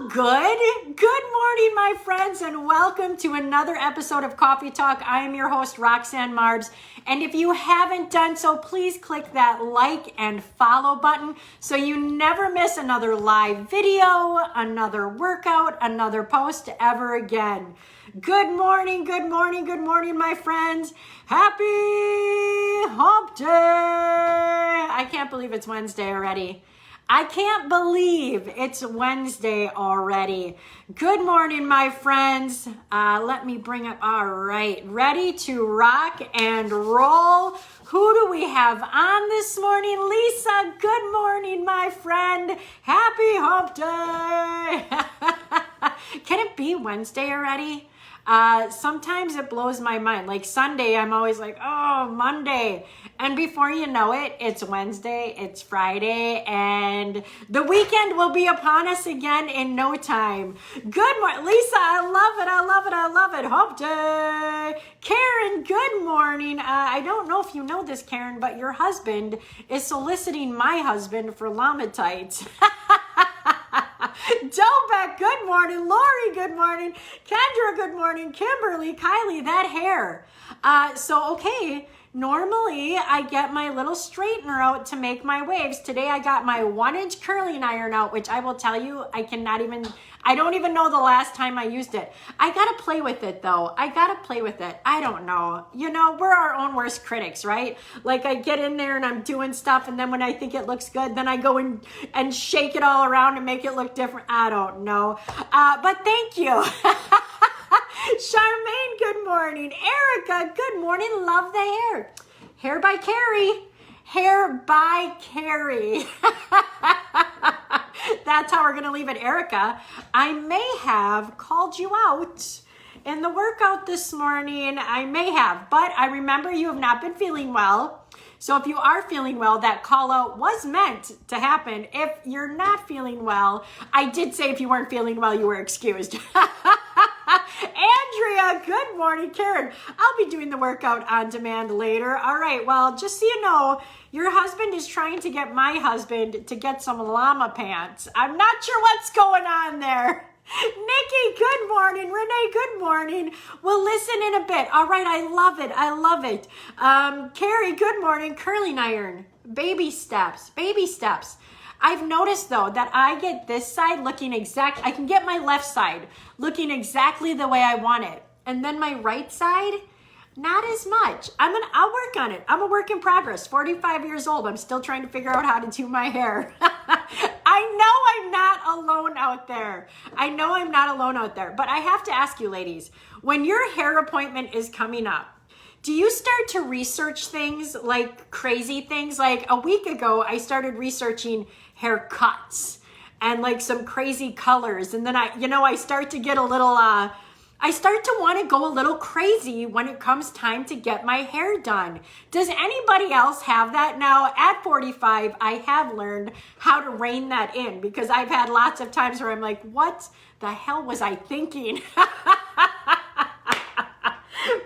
Good morning, my friends, and welcome to another episode of Coffee Talk. I am your host, Roxanne Marbs, and if you haven't done so, please click that like and follow button so you never miss another live video, another workout, another post ever again. Good morning, my friends. Happy Hump Day! I can't believe it's Wednesday already. I can't believe it's Wednesday already. Good morning, my friends. Let me bring up, all right, ready to rock and roll. Who do we have on this morning? Lisa, good morning, my friend. Happy Hump Day. Can it be Wednesday already? Sometimes it blows my mind. Like Sunday, I'm always like, oh, Monday. And before you know it, it's Wednesday, it's Friday, and the weekend will be upon us again in no time. Good morning, Lisa, I love it. Hump Day. Karen, good morning. I don't know if you know this, Karen, but your husband is soliciting my husband for llama tights. Dobek, good morning. Lori, good morning. Kendra, good morning. Kimberly, Kylie, that hair. Okay, normally I get my little straightener out to make my waves. Today I got my 1-inch curling iron out, which I will tell you, I don't even know the last time I used it. I gotta play with it though. I don't know. You know, we're our own worst critics, right? Like I get in there and I'm doing stuff, and then when I think it looks good, then I go and shake it all around and make it look different. I don't know. But thank you. Charmaine, good morning. Erica, good morning. Love the hair. Hair by Carrie. Hair by Carrie. That's how we're going to leave it, Erica. I may have called you out in the workout this morning. I may have, but I remember you have not been feeling well. So if you are feeling well, that call out was meant to happen. If you're not feeling well, I did say if you weren't feeling well, you were excused. Andrea, good morning. Karen, I'll be doing the workout on demand later. All right, well, just so you know, your husband is trying to get my husband to get some llama pants. I'm not sure what's going on there. Nikki, good morning. Renee, good morning. We'll listen in a bit. All right, I love it. Carrie, good morning. Curling iron. Baby steps. I've noticed though that I get this side looking I can get my left side looking exactly the way I want it. And then my right side, not as much. I'll work on it. I'm a work in progress. 45 years old. I'm still trying to figure out how to do my hair. I know I'm not alone out there. But I have to ask you, ladies, when your hair appointment is coming up, do you start to research things like crazy things? Like a week ago, I started researching haircuts and like some crazy colors. And then I start to get a little, I start to want to go a little crazy when it comes time to get my hair done. Does anybody else have that? Now, at 45, I have learned how to rein that in because I've had lots of times where I'm like, what the hell was I thinking?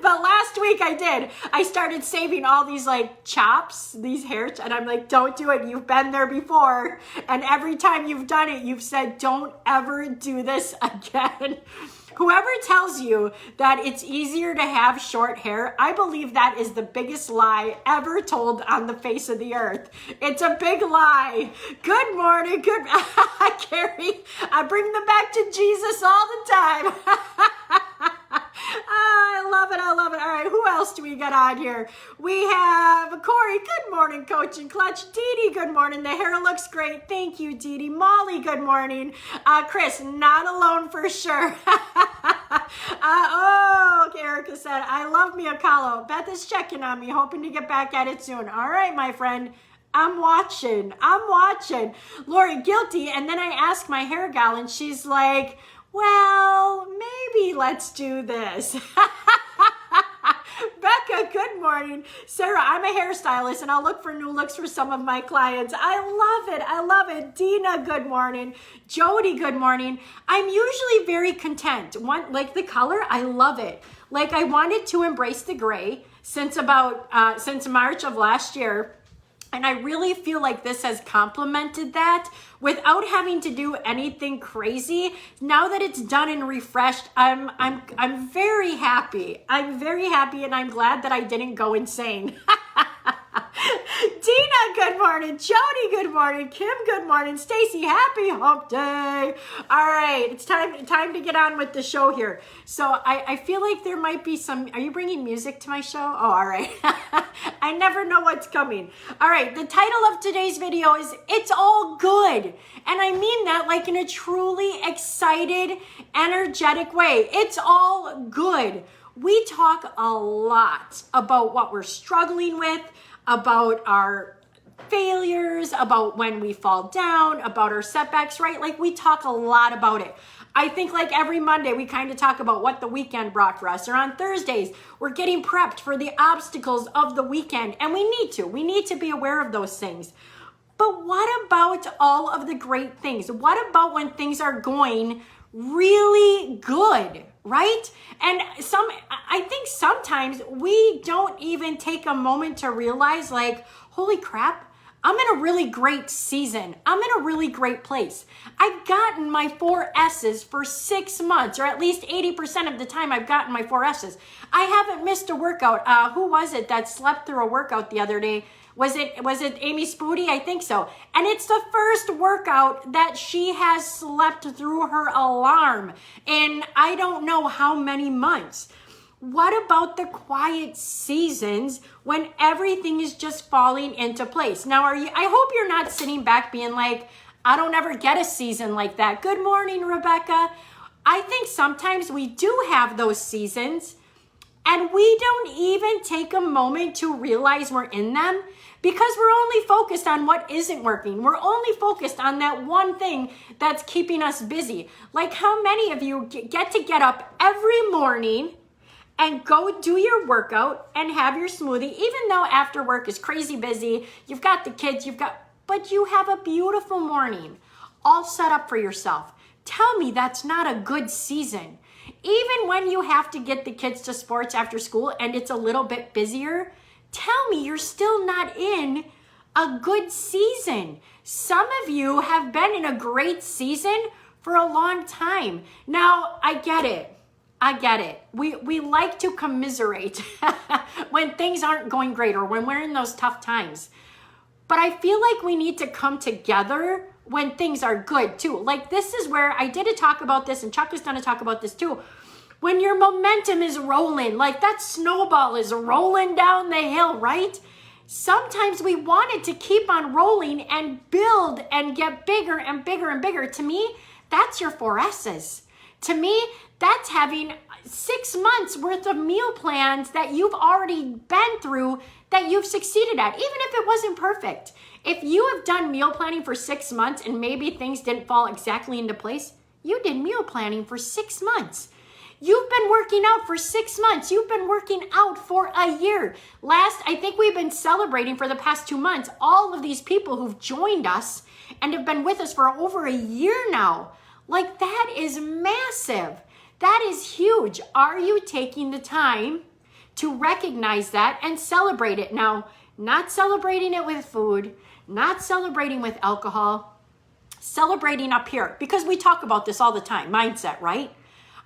But last week I did. I started saving all these like chops, these hairs, and I'm like, don't do it. You've been there before. And every time you've done it, you've said, don't ever do this again. Whoever tells you that it's easier to have short hair, I believe that is the biggest lie ever told on the face of the earth. It's a big lie. Good morning. Carrie, I bring them back to Jesus all the time. I love it. All right, who else do we got on here? We have Corey. Good morning, Coach and Clutch. Dee Dee, good morning. The hair looks great. Thank you, Dee Dee. Molly, good morning. Chris, not alone for sure. Erica said, I love me a call. Beth is checking on me, hoping to get back at it soon. All right, my friend. I'm watching. Lori, guilty. And then I asked my hair gal, and she's like, well, maybe let's do this. Becca, good morning. Sarah, I'm a hairstylist and I'll look for new looks for some of my clients. I love it. Dina, good morning. Jody, good morning. I'm usually very content. Like the color, I love it. Like I wanted to embrace the gray since March of last year. And I really feel like this has complemented that without having to do anything crazy. Now that it's done and refreshed, I'm very happy. I'm very happy, and I'm glad that I didn't go insane. Dina, good morning. Jody, good morning. Kim, good morning. Stacy, happy hump day. All right, it's time to get on with the show here. So I feel like there might be some, are you bringing music to my show? Oh, all right. I never know what's coming. All right, the title of today's video is It's All Good. And I mean that like in a truly excited, energetic way. It's all good. We talk a lot about what we're struggling with, about our failures, about when we fall down, about our setbacks, right? Like we talk a lot about it. I think like every Monday we kind of talk about what the weekend brought for us, or on Thursdays we're getting prepped for the obstacles of the weekend, and we need to be aware of those things. But what about all of the great things? What about when things are going really good, right? And I think sometimes we don't even take a moment to realize like, holy crap, I'm in a really great season. I'm in a really great place. I've gotten my 4 S's for 6 months, or at least 80% of the time I've gotten my 4 S's. I haven't missed a workout. Who was it that slept through a workout the other day? Was it Amy Spoody? I think so. And it's the first workout that she has slept through her alarm in I don't know how many months. What about the quiet seasons when everything is just falling into place? Now, I hope you're not sitting back being like, I don't ever get a season like that. Good morning, Rebecca. I think sometimes we do have those seasons, and we don't even take a moment to realize we're in them because we're only focused on what isn't working. We're only focused on that one thing that's keeping us busy. Like how many of you get up every morning and go do your workout and have your smoothie, even though after work is crazy busy, you've got the kids, but you have a beautiful morning all set up for yourself. Tell me that's not a good season. Even when you have to get the kids to sports after school and it's a little bit busier, tell me you're still not in a good season. Some of you have been in a great season for a long time. Now, I get it. We like to commiserate when things aren't going great or when we're in those tough times. But I feel like we need to come together when things are good too. Like this is where I did a talk about this, and Chuck has done a talk about this too. When your momentum is rolling, like that snowball is rolling down the hill, right? Sometimes we want it to keep on rolling and build and get bigger and bigger and bigger. To me, that's your 4 S's. To me, that's having 6 months worth of meal plans that you've already been through that you've succeeded at, even if it wasn't perfect. If you have done meal planning for 6 months and maybe things didn't fall exactly into place, you did meal planning for 6 months. You've been working out for 6 months. You've been working out for a year. I think we've been celebrating for the past 2 months, all of these people who've joined us and have been with us for over a year now. Like that is massive. That is huge. Are you taking the time to recognize that and celebrate it? Now, not celebrating it with food, not celebrating with alcohol, celebrating up here, because we talk about this all the time, mindset, right?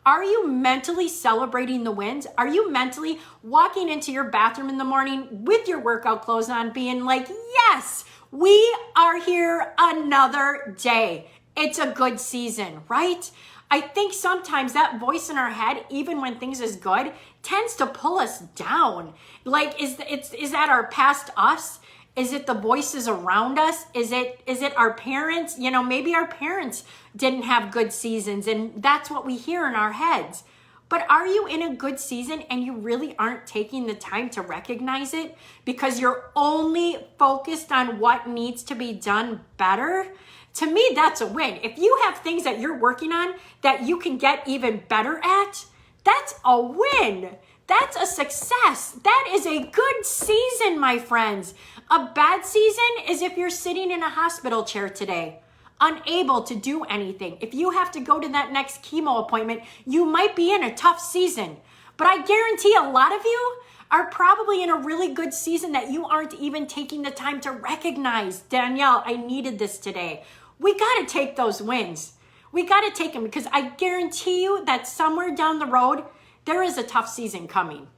Are you mentally celebrating the wins? Are you mentally walking into your bathroom in the morning with your workout clothes on being like, yes, we are here another day. It's a good season, right? I think sometimes that voice in our head, even when things is good, tends to pull us down. Like, is that our past us? Is it the voices around us? Is it our parents? You know, maybe our parents didn't have good seasons and that's what we hear in our heads. But are you in a good season and you really aren't taking the time to recognize it because you're only focused on what needs to be done better? To me, that's a win. If you have things that you're working on that you can get even better at, that's a win. That's a success. That is a good season, my friends. A bad season is if you're sitting in a hospital chair today, unable to do anything. If you have to go to that next chemo appointment, you might be in a tough season. But I guarantee a lot of you are probably in a really good season that you aren't even taking the time to recognize. Danielle, I needed this today. We got to take those wins. We got to take them, because I guarantee you that somewhere down the road, there is a tough season coming.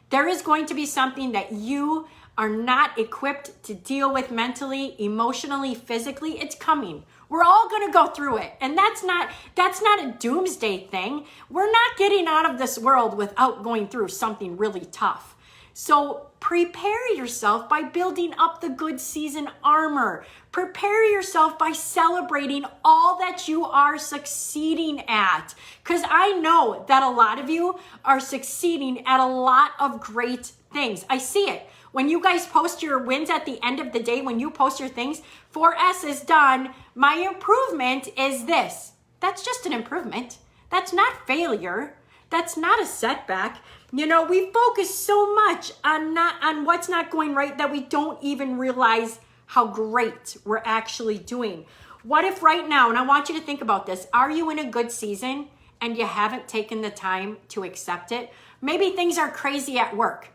There is going to be something that you are not equipped to deal with mentally, emotionally, physically. It's coming. We're all going to go through it. And that's not a doomsday thing. We're not getting out of this world without going through something really tough. So prepare yourself by building up the good season armor. Prepare yourself by celebrating all that you are succeeding at. Because I know that a lot of you are succeeding at a lot of great things. I see it. When you guys post your wins at the end of the day, when you post your things, 4S is done. My improvement is this. That's just an improvement. That's not failure. That's not a setback. You know, we focus so much on what's not going right that we don't even realize how great we're actually doing. What if right now, and I want you to think about this, are you in a good season and you haven't taken the time to accept it? Maybe things are crazy at work.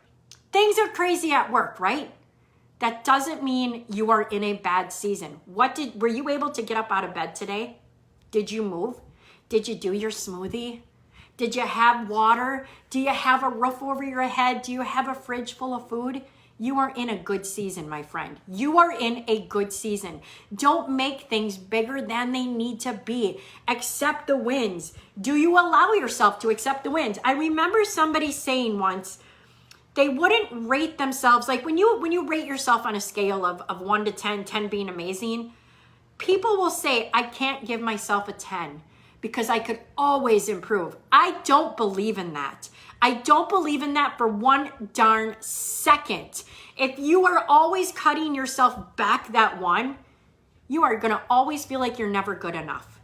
Things are crazy at work, right? That doesn't mean you are in a bad season. Were you able to get up out of bed today? Did you move? Did you do your smoothie? Did you have water? Do you have a roof over your head? Do you have a fridge full of food? You are in a good season, my friend. You are in a good season. Don't make things bigger than they need to be. Accept the wins. Do you allow yourself to accept the wins? I remember somebody saying once, they wouldn't rate themselves, like when you rate yourself on a scale of 1 to 10, 10 being amazing, people will say, I can't give myself a 10 because I could always improve. I don't believe in that. I don't believe in that for one darn second. If you are always cutting yourself back that one, you are going to always feel like you're never good enough.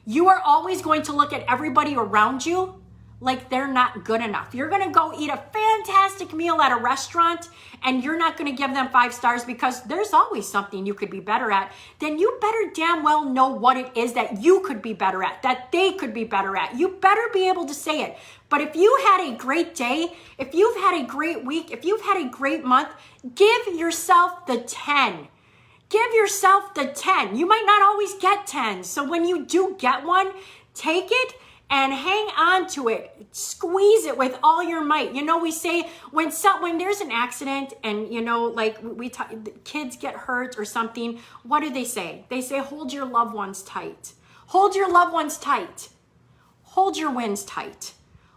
You are always going to look at everybody around you like they're not good enough. You're going to go eat a fantastic meal at a restaurant and you're not going to give them 5 stars because there's always something you could be better at. Then you better damn well know what it is that you could be better at, that they could be better at. You better be able to say it. But if you had a great day, if you've had a great week, if you've had a great month, give yourself the 10. Give yourself the 10. You might not always get 10. So when you do get one, take it and hang on to it. Squeeze it with all your might. You know, we say when there's an accident and, you know, like kids get hurt or something, what do they say? They say, hold your loved ones tight. Hold your loved ones tight. Hold your wins tight.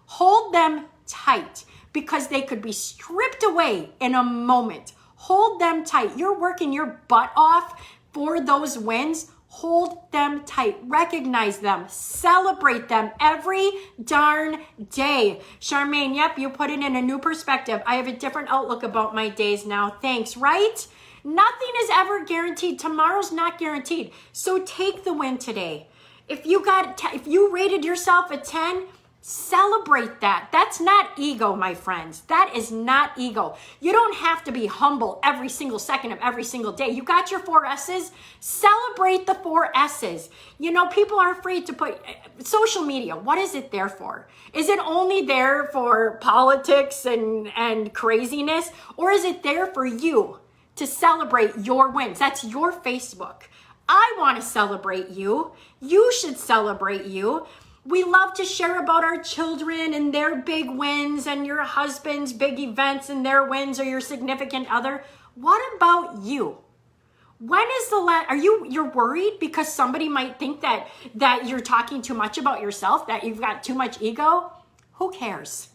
Hold them tight because they could be stripped away in a moment. Hold them tight. You're working your butt off for those wins. Hold them tight. Recognize them. Celebrate them every darn day. Charmaine, yep, you put it in a new perspective. I have a different outlook about my days now. Thanks, right? Nothing is ever guaranteed. Tomorrow's not guaranteed. So take the win today. If you rated yourself a 10, celebrate that. That's not ego, my friends. That is not ego. You don't have to be humble every single second of every single day. You got your 4 S's. Celebrate the 4 S's. You know, people are afraid to put social media. What is it there for? Is it only there for politics and craziness? Or is it there for you to celebrate your wins? That's your Facebook. I want to celebrate you. You should celebrate you. We love to share about our children and their big wins and your husband's big events and their wins or your significant other. What about you? When is the last, you're worried because somebody might think that you're talking too much about yourself, that you've got too much ego? Who cares?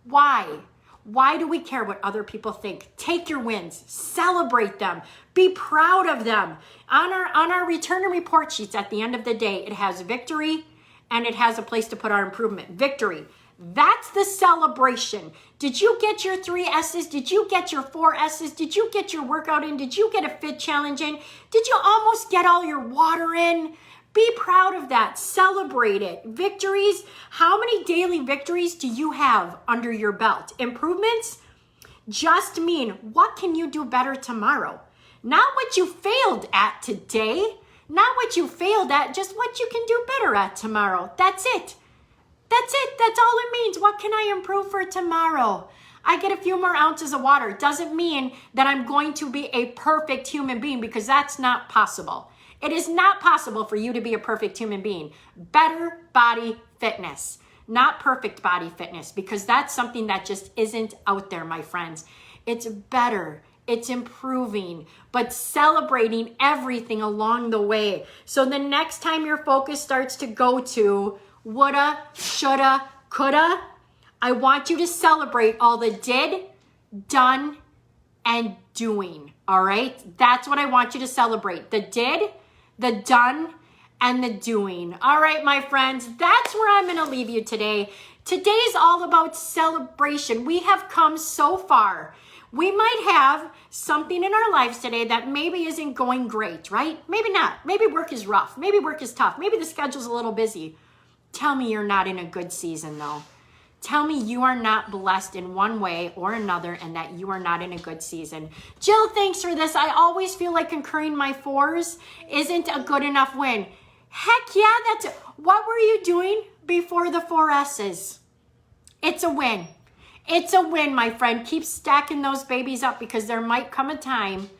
Why? Why do we care what other people think? Take your wins, celebrate them, be proud of them. On our return and report sheets at the end of the day, it has victory, and it has a place to put our improvement. Victory. That's the celebration. Did you get your 3 S's? Did you get your 4 S's? Did you get your workout in? Did you get a fit challenge in? Did you almost get all your water in? Be proud of that. Celebrate it. Victories. How many daily victories do you have under your belt? Improvements just mean, what can you do better tomorrow? Not what you failed at today. Not what you failed at, just what you can do better at tomorrow. That's it. That's it. That's all it means. What can I improve for tomorrow? I get a few more ounces of water. It doesn't mean that I'm going to be a perfect human being, because that's not possible. It is not possible for you to be a perfect human being. Better body fitness, not perfect body fitness, because that's something that just isn't out there, my friends. It's better. It's improving, but celebrating everything along the way. So the next time your focus starts to go to woulda, shoulda, coulda, I want you to celebrate all the did, done, and doing. All right? That's what I want you to celebrate. The did, the done, and the doing. All right, my friends, that's where I'm going to leave you today. Today is all about celebration. We have come so far. We might have something in our lives today that maybe isn't going great, right? Maybe not. Maybe work is rough. Maybe work is tough. Maybe the schedule's a little busy. Tell me you're not in a good season, though. Tell me you are not blessed in one way or another and that you are not in a good season. Jill, thanks for this. I always feel like incurring my fours isn't a good enough win. Heck yeah, what were you doing before the 4 S's? It's a win. It's a win, my friend. Keep stacking those babies up, because there might come a time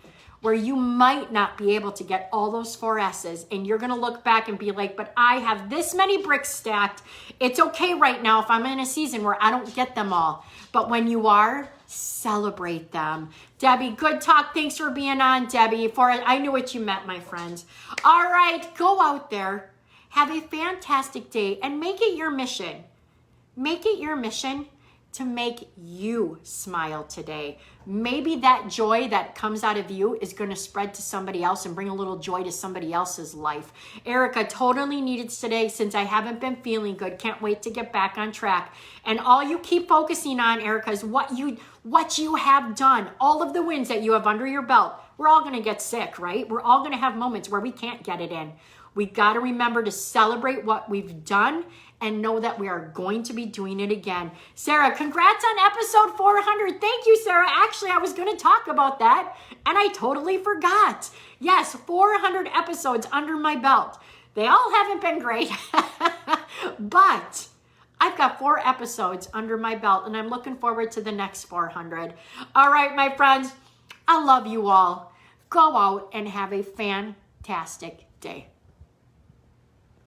where you might not be able to get all those 4 S's, and you're going to look back and be like, but I have this many bricks stacked. It's okay right now if I'm in a season where I don't get them all. But when you are, celebrate them. Debbie, good talk. Thanks for being on, Debbie. I knew what you meant, my friends. All right, go out there. Have a fantastic day and make it your mission. Make it your mission to make you smile today. Maybe that joy that comes out of you is going to spread to somebody else and bring a little joy to somebody else's life. Erica, totally needed today since I haven't been feeling good. Can't wait to get back on track. And all you keep focusing on, Erica, is what you have done. All of the wins that you have under your belt. We're all going to get sick, right? We're all going to have moments where we can't get it in. We got to remember to celebrate what we've done and know that we are going to be doing it again. Sarah, congrats on episode 400. Thank you, Sarah. Actually, I was going to talk about that, and I totally forgot. Yes, 400 episodes under my belt. They all haven't been great, but I've got 4 episodes under my belt, and I'm looking forward to the next 400. All right, my friends, I love you all. Go out and have a fantastic day.